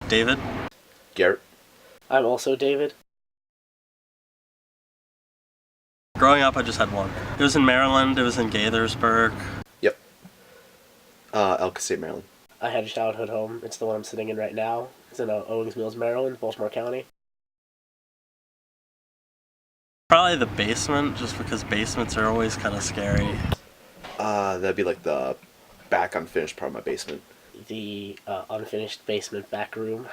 David. Garrett. I'm also David. Growing up, I just had one. It was in Maryland. It was in Gaithersburg. Yep. Elk State, Maryland. I had a childhood home. It's the one I'm sitting in right now. It's in Owings Mills, Maryland, Baltimore County. Probably the basement, just because basements are always kind of scary. That'd be like the back unfinished part of my basement. The unfinished basement back room.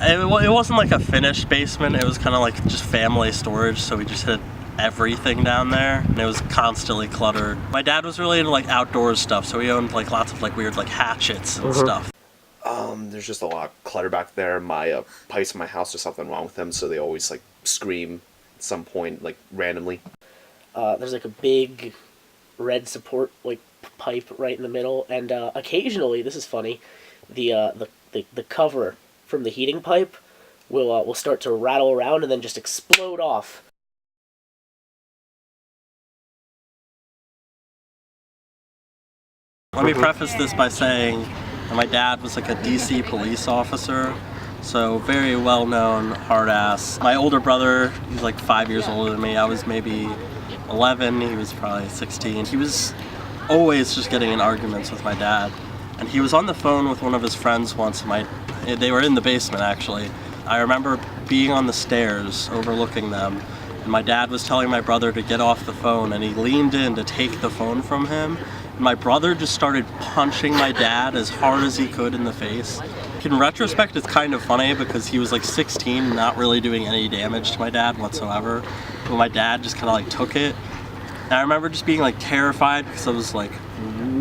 It wasn't like a finished basement. It was kind of like just family storage, so we just had everything down there, and it was constantly cluttered. My dad was really into like outdoors stuff, so he owned like lots of like weird like hatchets and stuff. There's just a lot of clutter back there. My pipes in my house, there's something wrong with them, so they always like scream at some point, like randomly. There's like a big red support like pipe right in the middle, and occasionally, this is funny, the cover from the heating pipe will start to rattle around and then just explode off. Let me preface this by saying that my dad was like a DC police officer, so very well-known, hard-ass. My older brother, he's like 5 years older than me. I was maybe 11, he was probably 16. He was always just getting in arguments with my dad. And he was on the phone with one of his friends once. They were in the basement, actually. I remember being on the stairs overlooking them, and my dad was telling my brother to get off the phone, and he leaned in to take the phone from him. My brother just started punching my dad as hard as he could in the face. In retrospect, it's kind of funny because he was like 16, not really doing any damage to my dad whatsoever. But my dad just kind of like took it. And I remember just being like terrified because I was like,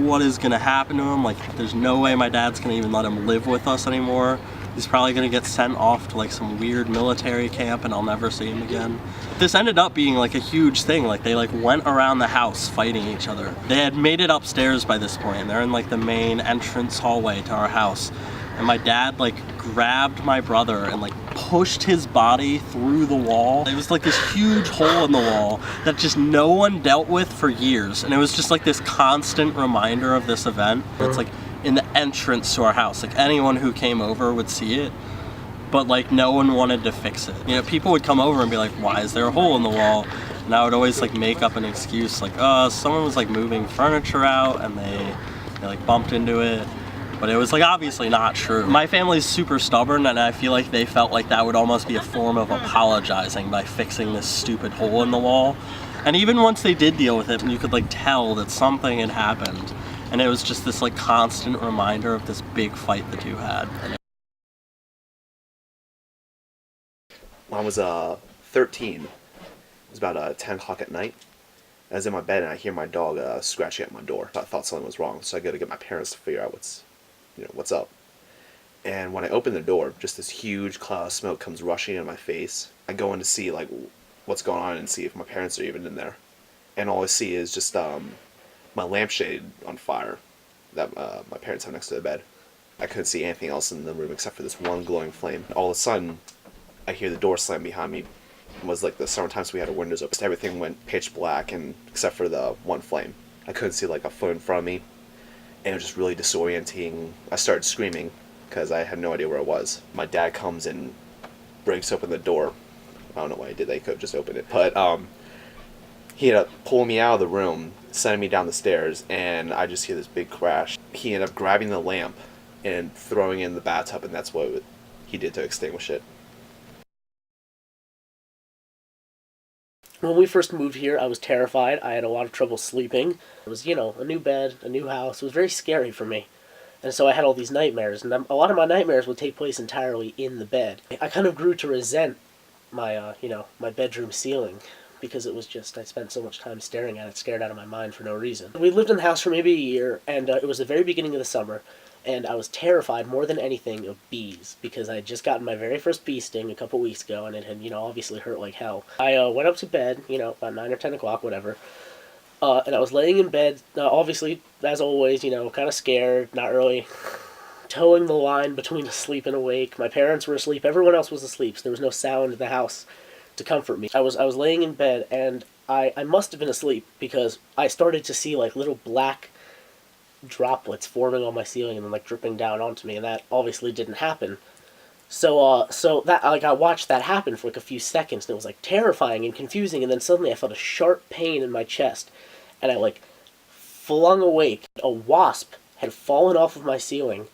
what is gonna happen to him? Like, there's no way my dad's gonna even let him live with us anymore. He's probably gonna get sent off to like some weird military camp and I'll never see him again. This ended up being like a huge thing. Like, they like went around the house fighting each other. They had made it upstairs by this point. They're in like the main entrance hallway to our house. And my dad like grabbed my brother and like pushed his body through the wall. It was like this huge hole in the wall that just no one dealt with for years. And it was just like this constant reminder of this event. It's like in the entrance to our house. Like, anyone who came over would see it, but like no one wanted to fix it. You know, people would come over and be like, why is there a hole in the wall? And I would always like make up an excuse like, someone was like moving furniture out and they like bumped into it. But it was like obviously not true. My family's super stubborn, and I feel like they felt like that would almost be a form of apologizing by fixing this stupid hole in the wall. And even once they did deal with it, you could like tell that something had happened. And it was just this like constant reminder of this big fight the two had. When I was 13, it was about 10 o'clock at night. I was in my bed and I hear my dog scratching at my door. I thought something was wrong, so I go to get my parents to figure out what's up. And when I open the door, just this huge cloud of smoke comes rushing into my face. I go in to see like what's going on and see if my parents are even in there. And all I see is just my lampshade on fire that my parents have next to the bed. I couldn't see anything else in the room except for this one glowing flame. All of a sudden, I hear the door slam behind me. It was like the summertime, so we had our windows open. Everything went pitch black, and except for the one flame. I couldn't see like a foot in front of me, and it was just really disorienting. I started screaming because I had no idea where I was. My dad comes and breaks open the door. I don't know why he did that. He could have just opened it, but he ended up pulling me out of the room, sending me down the stairs, and I just hear this big crash. He ended up grabbing the lamp and throwing it in the bathtub, and that's what he did to extinguish it. When we first moved here, I was terrified. I had a lot of trouble sleeping. It was, a new bed, a new house. It was very scary for me. And so I had all these nightmares, and a lot of my nightmares would take place entirely in the bed. I kind of grew to resent my, my bedroom ceiling, because it was just, I spent so much time staring at it, scared out of my mind for no reason. We lived in the house for maybe a year, and it was the very beginning of the summer, and I was terrified more than anything of bees, because I had just gotten my very first bee sting a couple weeks ago, and it had, obviously hurt like hell. I went up to bed, about 9 or 10 o'clock, whatever, and I was laying in bed, obviously, as always, kind of scared, not really towing the line between asleep and awake. My parents were asleep, everyone else was asleep, so there was no sound in the house to comfort me. I was laying in bed, and I must have been asleep, because I started to see, like, little black droplets forming on my ceiling and then, like, dripping down onto me, and that obviously didn't happen. So that, like, I watched that happen for like a few seconds, and it was like terrifying and confusing. And then suddenly I felt a sharp pain in my chest, and I like flung awake. A wasp had fallen off of my ceiling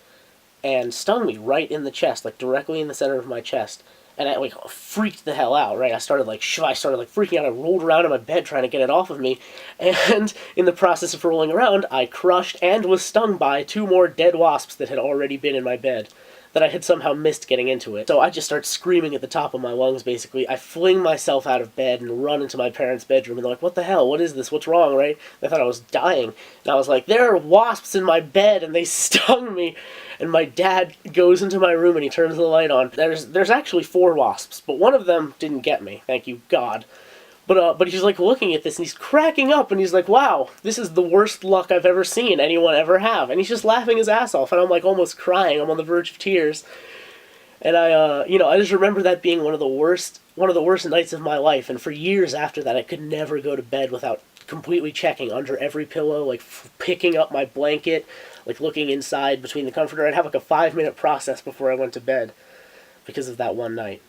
and stung me right in the chest, like directly in the center of my chest. And I like freaked the hell out, right? I started like freaking out. I rolled around in my bed trying to get it off of me, and in the process of rolling around, I crushed and was stung by 2 more dead wasps that had already been in my bed, that I had somehow missed getting into it. So I just start screaming at the top of my lungs, basically. I fling myself out of bed and run into my parents' bedroom, and they're like, what the hell? What is this? What's wrong, right? They thought I was dying. And I was like, there are wasps in my bed, and they stung me. And my dad goes into my room, and he turns the light on. There's actually 4 wasps, but one of them didn't get me, thank you God. But he's like looking at this, and he's cracking up, and he's like, wow, this is the worst luck I've ever seen anyone ever have. And he's just laughing his ass off, and I'm like almost crying. I'm on the verge of tears. And I just remember that being one of the worst nights of my life. And for years after that, I could never go to bed without completely checking under every pillow, like picking up my blanket, like looking inside between the comforter. I'd have like a 5-minute process before I went to bed because of that one night.